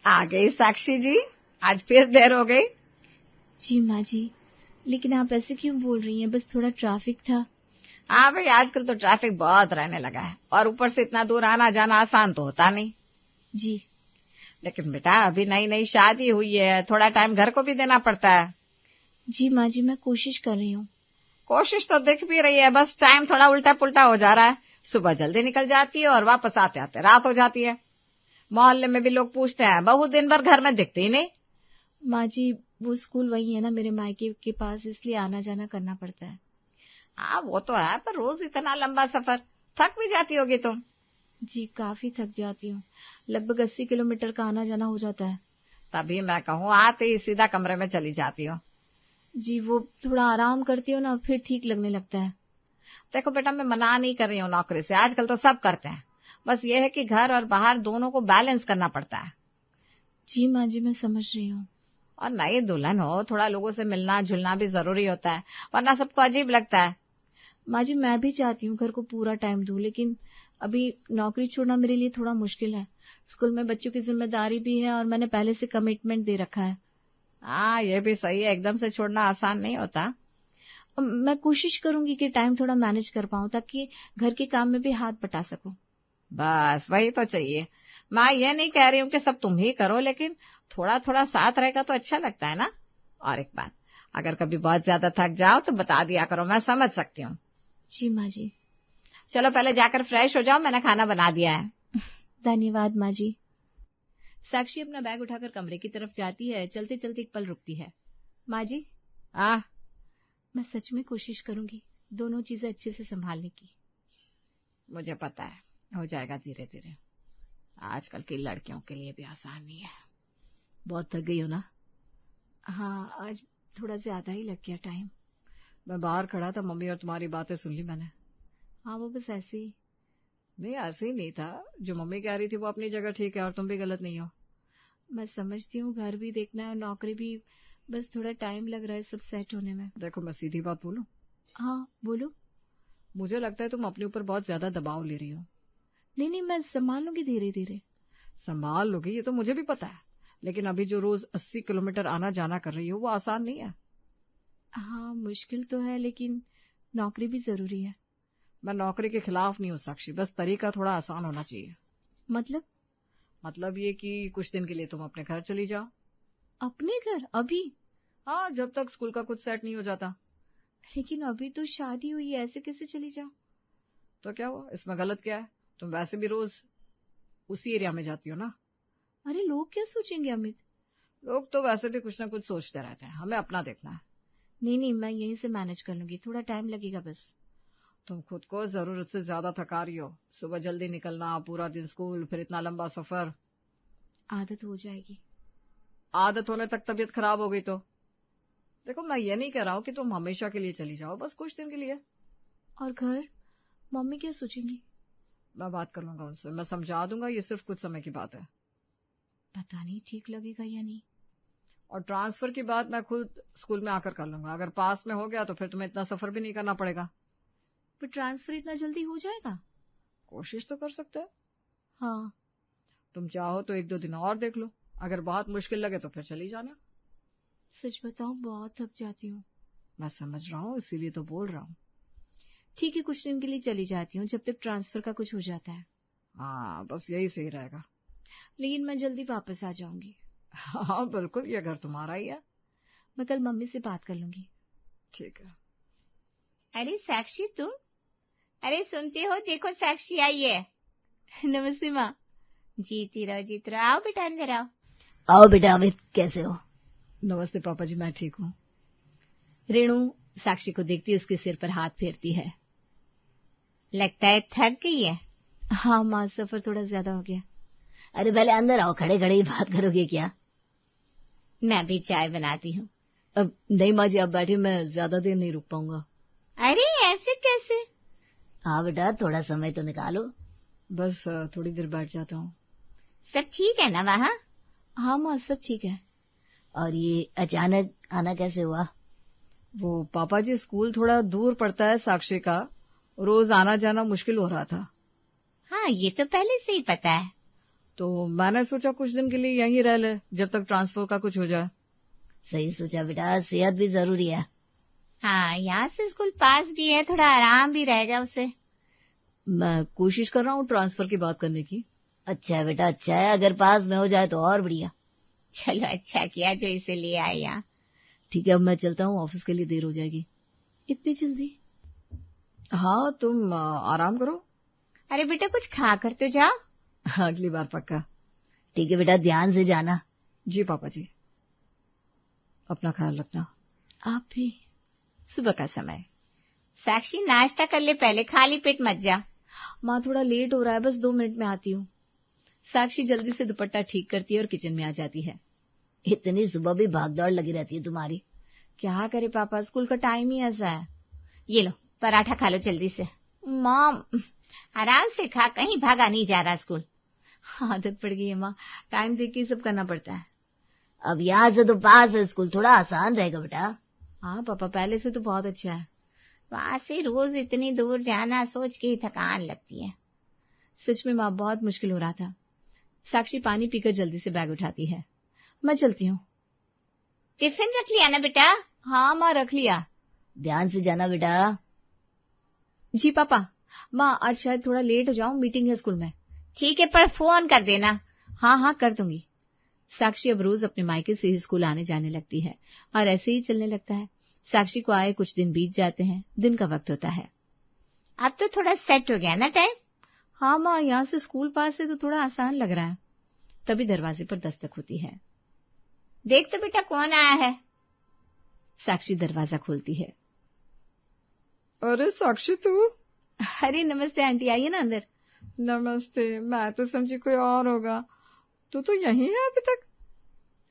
आ गई साक्षी जी, आज फिर देर हो गई। जी माँ जी, लेकिन आप ऐसे क्यों बोल रही हैं? बस थोड़ा ट्रैफिक था। हाँ भाई, आजकल तो ट्रैफिक बहुत रहने लगा है और ऊपर से इतना दूर आना जाना आसान तो होता नहीं। जी। लेकिन बेटा अभी नई नई शादी हुई है, थोड़ा टाइम घर को भी देना पड़ता है। जी माँ जी, मैं कोशिश कर रही हूँ। कोशिश तो दिख भी रही है, बस टाइम थोड़ा उल्टा पुल्टा हो जा रहा है। सुबह जल्दी निकल जाती है और वापस आते आते रात हो जाती है। मोहल्ले में भी लोग पूछते हैं, बहू दिन भर घर में दिखती ही नहीं। माँ जी, वो स्कूल वही है ना मेरे मायके के पास, इसलिए आना जाना करना पड़ता है। हाँ वो तो है, पर रोज इतना लंबा सफर, थक भी जाती होगी तुम। जी, काफी थक जाती हूँ। लगभग 80 किलोमीटर का आना जाना हो जाता है। तभी मैं कहूँ आते ही सीधा कमरे में चली जाती हो। जी, वो थोड़ा आराम करती हूँ ना, फिर ठीक लगने लगता है। देखो बेटा, मैं मना नहीं कर रही हूँ नौकरी से, आजकल तो सब करते हैं। बस ये है कि घर और बाहर दोनों को बैलेंस करना पड़ता है। जी माँ जी, मैं समझ रही हूँ। और नई दुल्हन हो, थोड़ा लोगों से मिलना जुलना भी जरूरी होता है, वरना सबको अजीब लगता है। माँ जी, मैं भी चाहती हूँ घर को पूरा टाइम दूं, लेकिन अभी नौकरी छोड़ना मेरे लिए थोड़ा मुश्किल है। स्कूल में बच्चों की जिम्मेदारी भी है और मैंने पहले से कमिटमेंट दे रखा है। हाँ ये भी सही है, एकदम से छोड़ना आसान नहीं होता। मैं कोशिश करूंगी कि टाइम थोड़ा मैनेज कर पाऊं, ताकि घर के काम में भी हाथ बटा सकूं। बस वही तो चाहिए। मैं ये नहीं कह रही हूँ कि सब तुम ही करो, लेकिन थोड़ा थोड़ा साथ रहेगा तो अच्छा लगता है ना। और एक बात, अगर कभी बहुत ज्यादा थक जाओ तो बता दिया करो, मैं समझ सकती हूँ। जी माँ जी। चलो पहले जाकर फ्रेश हो जाओ, मैंने खाना बना दिया है। धन्यवाद माँ जी। साक्षी अपना बैग उठाकर कमरे की तरफ जाती है। चलते चलते एक पल रुकती है। माँ जी, मैं सच में कोशिश करूंगी दोनों चीजें अच्छे से संभालने की। मुझे पता है, हो जाएगा धीरे धीरे। आजकल की लड़कियों के लिए भी आसान नहीं है। बहुत थक गई हो ना? हाँ, आज थोड़ा ज्यादा ही लग गया टाइम। मैं बाहर खड़ा था, मम्मी और तुम्हारी बातें सुन ली मैंने। हाँ, वो बस ऐसे ही। नहीं ऐसे ही नहीं था, जो मम्मी कह रही थी वो अपनी जगह ठीक है और तुम भी गलत नहीं हो। मैं समझती हूँ, घर भी देखना है और नौकरी भी, बस थोड़ा टाइम लग रहा है सब सेट होने में। देखो मैं सीधी बात बोलूं, हाँ बोलो। मुझे लगता है तुम अपने ऊपर बहुत ज्यादा दबाव ले रही हो। नहीं नहीं, मैं संभाल लूंगी धीरे धीरे। संभाल लोगी ये तो मुझे भी पता है, लेकिन अभी जो रोज 80 किलोमीटर आना जाना कर रही हो वो आसान नहीं है। हाँ, मुश्किल तो है, लेकिन नौकरी भी जरूरी है। मैं नौकरी के खिलाफ नहीं हूँ साक्षी, बस तरीका थोड़ा आसान होना चाहिए। मतलब ये कि कुछ दिन के लिए तुम अपने घर चली जाओ। अपने घर? अभी? हाँ, जब तक स्कूल का कुछ सेट नहीं हो जाता। लेकिन अभी तो शादी हुई है, ऐसे कैसे चली जाओ? तो क्या हुआ, इसमें गलत क्या है? तुम वैसे भी रोज उसी एरिया में जाती हो ना। अरे, लोग क्या सोचेंगे अमित? लोग तो वैसे भी कुछ ना कुछ सोचते रहते हैं, हमें अपना देखना है। नहीं नहीं, मैं यहीं से मैनेज कर लूंगी, थोड़ा टाइम लगेगा बस। तुम खुद को जरूरत से ज्यादा थका रही हो, सुबह जल्दी निकलना, पूरा दिन स्कूल, फिर इतना लंबा सफर। आदत हो जाएगी। आदत होने तक तबीयत खराब हो गई तो? देखो मैं ये नहीं कह रहा हूँ कि तुम हमेशा के लिए चली जाओ, बस कुछ दिन के लिए। और घर? मम्मी क्या सोचेंगी? मैं बात कर लूंगा उनसे, मैं समझा दूंगा, ये सिर्फ कुछ समय की बात है। पता नहीं ठीक लगेगा या नहीं। और ट्रांसफर की बात मैं खुद स्कूल में आकर कर लूंगा, अगर पास में हो गया तो फिर तुम्हें इतना सफर भी नहीं करना पड़ेगा। पर ट्रांसफर इतना जल्दी हो जाएगा? कोशिश तो कर सकते हैं। हाँ। तुम चाहो तो 1-2 दिन और देख लो, अगर बहुत मुश्किल लगे तो फिर चली जाना। सच बताऊं, बहुत थक जाती हूँ। मैं समझ रहा हूँ, इसीलिए तो बोल रहा हूँ। ठीक है, कुछ दिन के लिए चली जाती हूँ, जब तक ट्रांसफर का कुछ हो जाता है। हाँ बस यही सही रहेगा। लेकिन मैं जल्दी वापस आ जाऊंगी। हाँ बिल्कुल, ये घर तुम्हारा ही है। मैं कल मम्मी से बात कर लूंगी। ठीक है। अरे साक्षी तुम, अरे सुनते हो, देखो साक्षी आई है। नमस्ते माँ। जीती रहो, आओ बेटा अंदर आओ। आओ बेटा अमित, कैसे हो? नमस्ते पापा जी, मैं ठीक हूँ। रेणु साक्षी को देखती उसके सिर पर हाथ फेरती है। लगता है थक गई है। हाँ माँ, सफर थोड़ा ज्यादा हो गया। अरे पहले अंदर आओ, खड़े खड़े ही बात करोगे क्या? मैं भी चाय बनाती हूँ। अब नहीं माँ जी, अब बैठिए, मैं ज्यादा देर नहीं रुक पाऊंगा। अरे ऐसे कैसे? हाँ बेटा, थोड़ा समय तो निकालो। बस थोड़ी देर बैठ जाता हूँ। सब ठीक है ना वहाँ? हाँ माँ, सब ठीक है। और ये अचानक आना कैसे हुआ? वो पापा जी, स्कूल थोड़ा दूर पड़ता है साक्षी का, रोज आना जाना मुश्किल हो रहा था। हाँ ये तो पहले से ही पता है। तो मैंने सोचा कुछ दिन के लिए यहीं रह ले जब तक ट्रांसफर का कुछ हो जाए। सही सोचा बेटा, सेहत भी जरूरी है। हाँ, यहाँ से स्कूल पास भी है, थोड़ा आराम भी रहेगा उसे। मैं कोशिश कर रहा हूँ ट्रांसफर की बात करने की। अच्छा है बेटा, अच्छा है, अगर पास में हो जाए तो और बढ़िया। चलो अच्छा किया जो इसे ले आए यहाँ। ठीक है, अब मैं चलता हूँ, ऑफिस के लिए देर हो जाएगी। इतनी जल्दी? हाँ, तुम आराम करो। अरे बेटा कुछ खा कर तो जाओ। अगली बार पक्का। ठीक है बेटा, ध्यान से जाना। जी पापा जी, अपना ख्याल रखना। आप भी। सुबह का समय। साक्षी नाश्ता कर ले पहले, खाली पेट मत जा। माँ थोड़ा लेट हो रहा है, बस 2 मिनट में आती हूँ। साक्षी जल्दी से दुपट्टा ठीक करती है और किचन में आ जाती है। इतनी सुबह भी भागदौड़ लगी रहती है तुम्हारी। क्या करे पापा, स्कूल का टाइम ही ऐसा है। ये लो पराठा खा लो जल्दी से। माँ आराम से खा, कहीं भागा नहीं जा रहा स्कूल। आदत पड़ गई है माँ, टाइम देख के सब करना पड़ता है। अब यहाँ से तो पास है स्कूल, थोड़ा आसान रहेगा बेटा। हाँ पापा, पहले से तो बहुत अच्छा है। वहां से रोज इतनी दूर जाना सोच के ही थकान लगती है। सच में माँ, बहुत मुश्किल हो रहा था। साक्षी पानी पीकर जल्दी से बैग उठाती है। मैं चलती हूँ। टिफिन रख लिया ना बेटा? हाँ माँ, रख लिया। ध्यान से जाना बेटा। जी पापा। माँ आज शायद थोड़ा लेट हो जाऊं, मीटिंग है स्कूल में। ठीक है, पर फोन कर देना। हाँ हाँ, कर दूंगी। साक्षी अब रोज अपने मायके से ही स्कूल आने जाने लगती है और ऐसे ही चलने लगता है। साक्षी को आए कुछ दिन बीत जाते हैं, दिन का वक्त होता है। अब तो थोड़ा सेट हो गया ना टाइम? हाँ माँ, यहाँ से स्कूल पास है तो थोड़ा आसान लग रहा है। तभी दरवाजे पर दस्तक होती है। देख तो बेटा कौन आया है। साक्षी दरवाजा खोलती है। अरे साक्षी तू? अरे नमस्ते आंटी, आइए ना अंदर। नमस्ते, मैं तो समझी कोई और होगा। तू तो यहीं है अभी तक?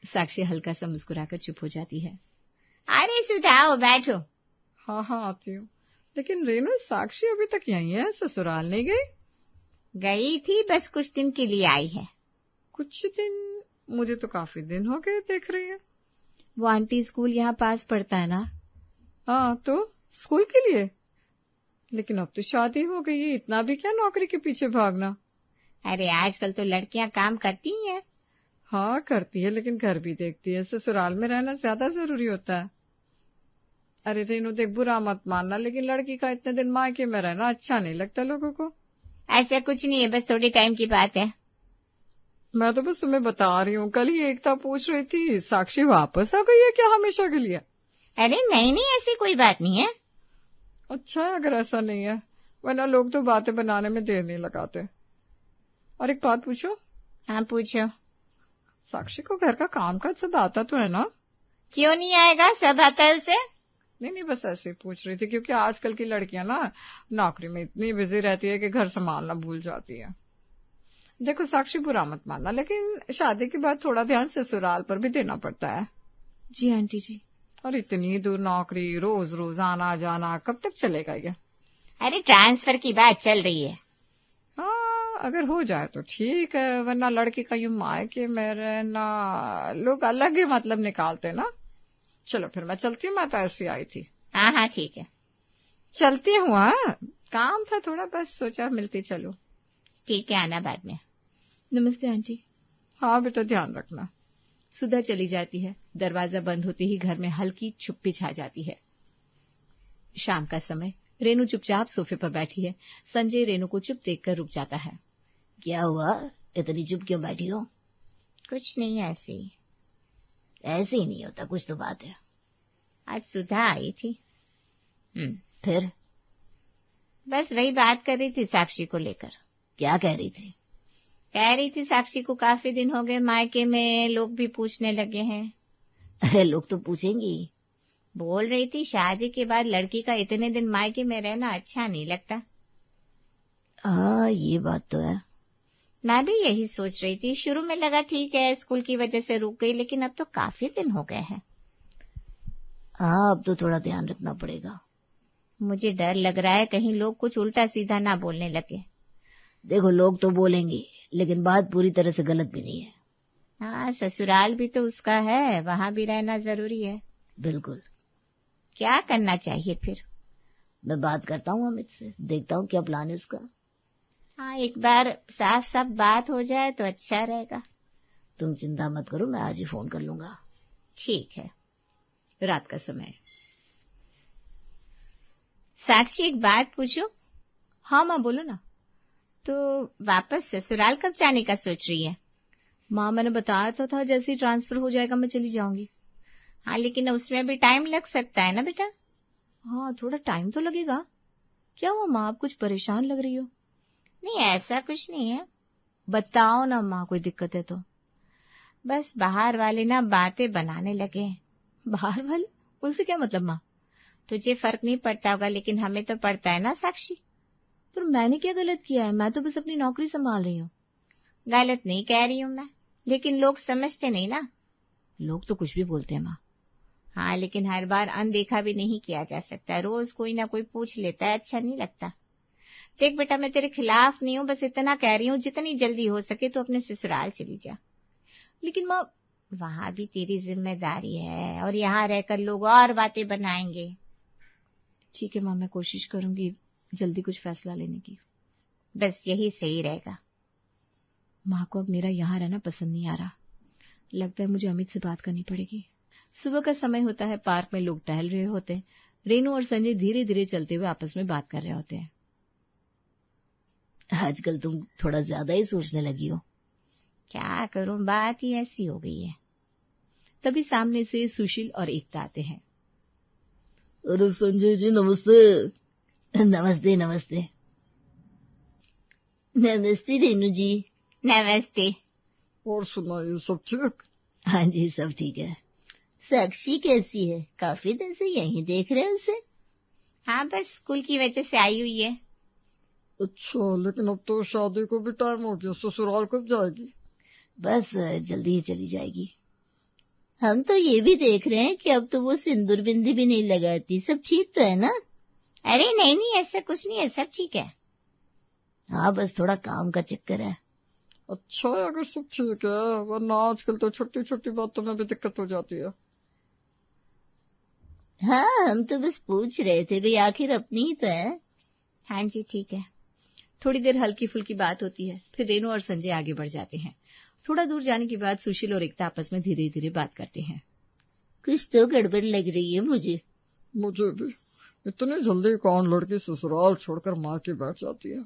साक्षी हल्का सा मुस्कुराकर चुप हो जाती है। अरे सुधाओ, बैठो। हाँ हाँ आती हूँ। लेकिन रेनू, साक्षी अभी तक यहीं है, ससुराल नहीं गई? गई थी, बस कुछ दिन के लिए आई है। कुछ दिन? मुझे तो काफी दिन हो गए देख रही है। वो आंटी स्कूल यहाँ पास पड़ता है ना। हाँ, तो स्कूल के लिए? लेकिन अब तो शादी हो गई है, इतना भी क्या नौकरी के पीछे भागना। अरे आजकल तो लड़कियां काम करती ही हैं। हाँ करती है, लेकिन घर भी देखती है। ससुराल में रहना ज्यादा जरूरी होता है। अरे रेनू देख, बुरा मत मानना, लेकिन लड़की का इतने दिन मायके में रहना अच्छा नहीं लगता लोगों को। ऐसा कुछ नहीं है, बस थोड़े टाइम की बात है। मैं तो बस तुम्हें बता रही हूँ। कल ही एकता पूछ रही थी, साक्षी वापस आ गई है क्या हमेशा के लिए? अरे नहीं नहीं, ऐसी कोई बात नहीं है। अच्छा है अगर ऐसा नहीं है, वरना लोग तो बातें बनाने में देर नहीं लगाते। और एक बात पूछो। हाँ पूछो। साक्षी को घर का काम काज सब आता तो है ना? क्यों नहीं आएगा, सब आता है उसे। नहीं, बस ऐसे ही पूछ रही थी, क्योंकि आजकल की लड़कियां ना नौकरी में इतनी बिजी रहती है कि घर संभालना भूल जाती है। देखो साक्षी, बुरा मत मानना, लेकिन शादी के बाद थोड़ा ध्यान ससुराल पर भी देना पड़ता है। जी आंटी जी। और इतनी दूर नौकरी, रोज रोज आना जाना, कब तक चलेगा ये? अरे ट्रांसफर की बात चल रही है। हाँ, अगर हो जाए तो ठीक है, वरना लड़की का यूं मायके में रहना, लोग अलग ही मतलब निकालते ना। चलो फिर मैं चलती हूँ, मैं तो ऐसी आई थी। हाँ हाँ ठीक है, चलती हूँ। हाँ, काम था थोड़ा, बस सोचा मिलती चलो। ठीक है, आना बाद में। नमस्ते आंटी। हाँ बेटा, ध्यान रखना। सुधा चली जाती है। दरवाजा बंद होते ही घर में हल्की चुप्पी छा जाती है। शाम का समय। रेनू चुपचाप सोफे पर बैठी है। संजय रेनू को चुप देखकर रुक जाता है। क्या हुआ, इतनी चुप क्यों बैठी हो? कुछ नहीं, ऐसे ही। ऐसे ही नहीं होता, कुछ तो बात है। आज सुधा आई थी। फिर? बस वही बात कर रही थी साक्षी को लेकर। क्या कह रही थी? कह रही थी साक्षी को काफी दिन हो गए मायके में, लोग भी पूछने लगे हैं। अरे लोग तो पूछेंगी। बोल रही थी शादी के बाद लड़की का इतने दिन मायके में रहना अच्छा नहीं लगता। हाँ, ये बात तो है। मैं भी यही सोच रही थी। शुरू में लगा ठीक है, स्कूल की वजह से रुक गई, लेकिन अब तो काफी दिन हो गए हैं। हाँ, अब तो थोड़ा ध्यान रखना पड़ेगा। मुझे डर लग रहा है कहीं लोग कुछ उल्टा सीधा ना बोलने लगे। देखो, लोग तो बोलेंगे, लेकिन बात पूरी तरह से गलत भी नहीं है। हाँ, ससुराल भी तो उसका है, वहां भी रहना जरूरी है। बिल्कुल। क्या करना चाहिए फिर? मैं बात करता हूँ अमित से, देखता हूँ क्या प्लान है उसका। हाँ, एक बार साफ साफ बात हो जाए तो अच्छा रहेगा। तुम चिंता मत करो, मैं आज ही फोन कर लूंगा। ठीक है। रात का समय। साक्षी, एक बात पूछूं? हाँ माँ, बोलो ना। तो वापस ससुराल कब जाने का सोच रही है? माँ, मैंने बताया तो था जैसे ही ट्रांसफर हो जाएगा मैं चली जाऊंगी। हाँ, लेकिन उसमें भी टाइम लग सकता है ना बेटा? हाँ, थोड़ा टाइम तो लगेगा। क्या हुआ माँ, आप कुछ परेशान लग रही हो? नहीं, ऐसा कुछ नहीं है। बताओ ना माँ, कोई दिक्कत है तो। बस बाहर वाले ना बातें बनाने लगे हैं। बाहर वाले? उनसे क्या मतलब माँ? तुझे फर्क नहीं पड़ता होगा, लेकिन हमें तो पड़ता है ना साक्षी। पर मैंने क्या गलत किया है? मैं तो बस अपनी नौकरी संभाल रही हूँ। गलत नहीं कह रही हूँ मैं, लेकिन लोग समझते नहीं ना। लोग तो कुछ भी बोलते हैं माँ। हाँ, लेकिन हर बार अनदेखा भी नहीं किया जा सकता। रोज कोई ना कोई पूछ लेता है, अच्छा नहीं लगता। देख बेटा, मैं तेरे खिलाफ नहीं हूँ, बस इतना कह रही हूँ जितनी जल्दी हो सके तो अपने ससुराल चली जा। लेकिन माँ, वहां भी तेरी जिम्मेदारी है और यहाँ रहकर लोग और बातें बनाएंगे। ठीक है माँ, मैं कोशिश करूंगी जल्दी कुछ फैसला लेने की। बस यही सही रहेगा। माँ को अब मेरा यहाँ रहना पसंद नहीं आ रहा। लगता है मुझे अमित से बात करनी पड़ेगी। सुबह का समय होता है, पार्क में लोग टहल रहे होते हैं। रेनू और संजय धीरे धीरे चलते हुए आपस में बात कर रहे होते हैं। आजकल तुम थोड़ा ज्यादा ही सोचने लगी हो। क्या करूं, बात ही ऐसी हो गई है। तभी सामने से सुशील और एकता आते हैं। अरे संजय जी, नमस्ते। नमस्ते नमस्ते। नमस्ते रेनू जी। नमस्ते। और सुनाइए, सब ठीक? हाँ जी, सब ठीक है। साक्षी कैसी है? काफी दिन से यहीं देख रहे हैं उसे। हाँ, बस स्कूल की वजह से आई हुई है। अच्छा, लेकिन अब तो शादी को भी टाइम हो गया, ससुराल कब जाएगी? बस जल्दी ही चली जाएगी। हम तो ये भी देख रहे हैं कि अब तो वो सिंदूर बिंदी भी नहीं लगाती। सब ठीक तो है ना? अरे नहीं नहीं, ऐसा कुछ नहीं है, सब ठीक है। हाँ, बस थोड़ा काम का चक्कर है। अच्छा है अगर सब ठीक है, वरना आजकल तो छोटी छोटी बातों में भी दिक्कत हो जाती है। हाँ, हम तो बस पूछ रहे थे, भाई आखिर अपनी ही तो है। हाँ जी, ठीक है। थोड़ी देर हल्की फुल्की बात होती है, फिर रेनू और संजय आगे बढ़ जाते हैं। थोड़ा दूर जाने के बाद सुशील और एकता आपस में धीरे धीरे बात करते हैं। कुछ तो गड़बड़ लग रही है मुझे। मुझे भी। इतनी जल्दी कौन लड़की ससुराल छोड़कर माँ की बैठ जाती है?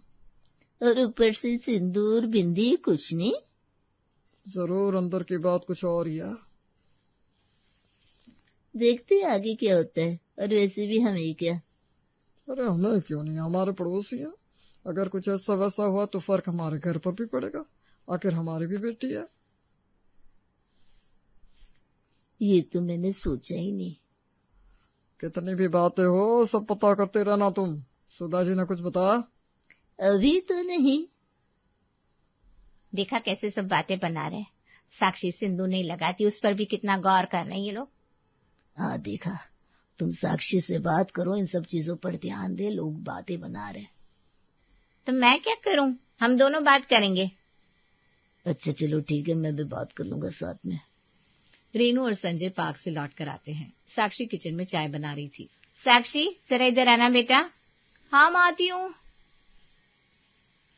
और ऊपर से सिंदूर बिंदी कुछ नहीं। जरूर अंदर की बात कुछ और ही है। देखते हैं आगे क्या होता है। और वैसे भी हमें क्या। अरे हमें क्यों नहीं, हमारे पड़ोसी हैं। अगर कुछ ऐसा वैसा हुआ तो फर्क हमारे घर पर भी पड़ेगा, आखिर हमारी भी बेटी है। ये तो मैंने सोचा ही नहीं। कितनी भी बातें हो, सब पता करते रहना तुम। सुधा जी ने कुछ बताया? अभी तो नहीं। देखा कैसे सब बातें बना रहे हैं। साक्षी सिंदूर नहीं लगाती, उस पर भी कितना गौर कर रहे हैं ये लोग। हाँ, देखा। तुम साक्षी से बात करो, इन सब चीजों पर ध्यान दे। लोग बातें बना रहे। तो मैं क्या करूं? हम दोनों बात करेंगे। अच्छा चलो ठीक है, मैं भी बात कर लूंगा साथ में। रेनू और संजय पार्क से लौट कर आते हैं। साक्षी किचन में चाय बना रही थी। साक्षी, जरा इधर आना बेटा। हाँ माँ, आती हूँ।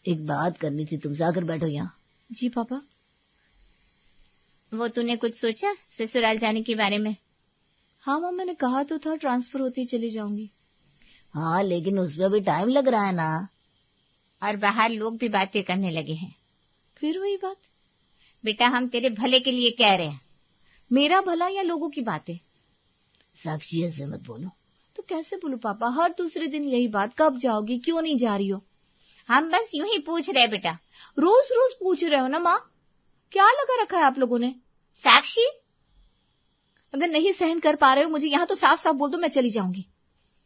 एक बात करनी थी तुमसे, आकर बैठो यहाँ। जी पापा। वो तूने कुछ सोचा ससुराल जाने के बारे में? हाँ माँ, मैंने कहा तो था ट्रांसफर होती ही चली जाऊंगी। हाँ, लेकिन उसमें भी टाइम लग रहा है ना। और बाहर लोग भी बातें करने लगे हैं। फिर वही बात। बेटा, हम तेरे भले के लिए कह रहे हैं। मेरा भला या लोगों की बातें? साक्षी, ऐसे मत बोलो। तो कैसे बोलूं पापा? हर दूसरे दिन यही बात, कब जाओगी, क्यों नहीं जा रही हो? हम बस यूं ही पूछ रहे बेटा। रोज रोज पूछ रहे हो ना माँ, क्या लगा रखा है आप लोगों ने? साक्षी, अगर नहीं सहन कर पा रहे हो मुझे यहाँ, तो साफ साफ बोल दो, मैं चली जाऊंगी।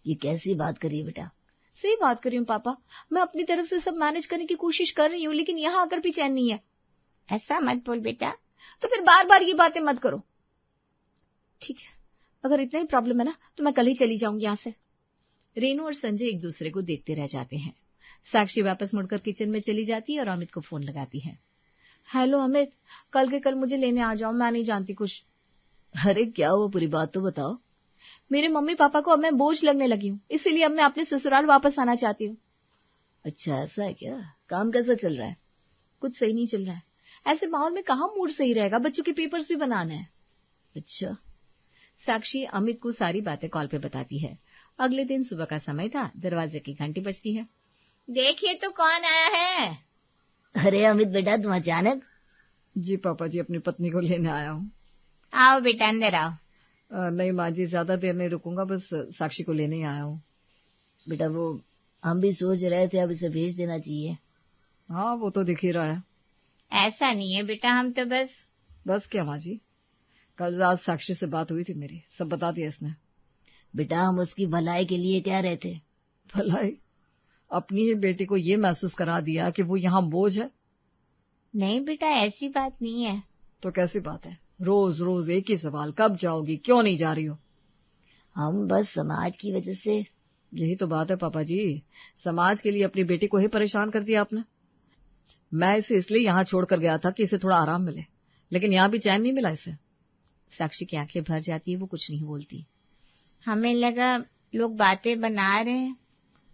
ये कैसी बात करिए बेटा? सही बात कर रही हूँ पापा। मैं अपनी तरफ से सब मैनेज करने की कोशिश कर रही हूँ, लेकिन यहाँ आकर भी चैन नहीं है। ऐसा मत बोल बेटा। तो फिर बार बार ये बातें मत करो। ठीक है, अगर इतना ही प्रॉब्लम है ना, तो मैं कल ही चली जाऊंगी यहाँ से। रेनू और संजय एक दूसरे को देखते रह जाते हैं। साक्षी वापस मुड़कर किचन में चली जाती है और अमित को फोन लगाती है। हेलो अमित, कल के कल मुझे लेने आ जाओ, मैं नहीं जानती कुछ। अरे क्या हुआ, पूरी बात तो बताओ। मेरे मम्मी पापा को अब मैं बोझ लगने लगी हूँ, इसीलिए अब मैं अपने ससुराल वापस आना चाहती हूँ। अच्छा ऐसा है क्या? काम कैसा चल रहा है? कुछ सही नहीं चल रहा है। ऐसे माहौल में कहाँ मूड सही रहेगा, बच्चों के पेपर्स भी बनाना है। अच्छा। साक्षी अमित को सारी बातें कॉल पे बताती है। अगले दिन सुबह का समय था, दरवाजे की घंटी बजती है। देखिए तो कौन आया है। अरे अमित बेटा, तुम अचानक? जी पापा जी, अपनी पत्नी को लेने आया हूँ। आओ बेटा अंदर आओ। नहीं माँ जी, ज्यादा देर नहीं रुकूंगा, बस साक्षी को लेने ही आया हूँ। बेटा वो हम भी सोच रहे थे अब इसे भेज देना चाहिए। हाँ वो तो दिख ही रहा है। ऐसा नहीं है बेटा, हम तो बस क्या माँ जी, कल रात साक्षी से बात हुई थी मेरी, सब बता दिया इसने। बेटा हम उसकी भलाई के लिए कह रहे थे। भलाई? अपनी ही बेटी को ये महसूस करा दिया कि वो यहाँ बोझ है। नहीं बेटा, ऐसी बात नहीं है। तो कैसी बात है? रोज रोज एक ही सवाल, कब जाओगी, क्यों नहीं जा रही हो? हम बस समाज की वजह से। यही तो बात है पापा जी, समाज के लिए अपनी बेटी को ही परेशान कर दिया आपने। मैं इसे इसलिए यहाँ छोड़कर गया था कि इसे थोड़ा आराम मिले, लेकिन यहाँ भी चैन नहीं मिला इसे। साक्षी की आंखें भर जाती है, वो कुछ नहीं बोलती। हमें लगा लोग बातें बना रहे हैं।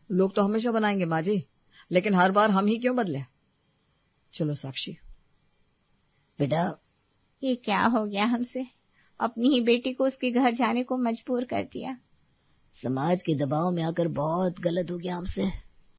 लोग तो हमेशा बनाएंगे माँ जी, लेकिन हर बार हम ही क्यों बदले? चलो साक्षी। बेटा ये क्या हो गया हमसे, अपनी ही बेटी को उसके घर जाने को मजबूर कर दिया। समाज के दबाव में आकर बहुत गलत हो गया हमसे।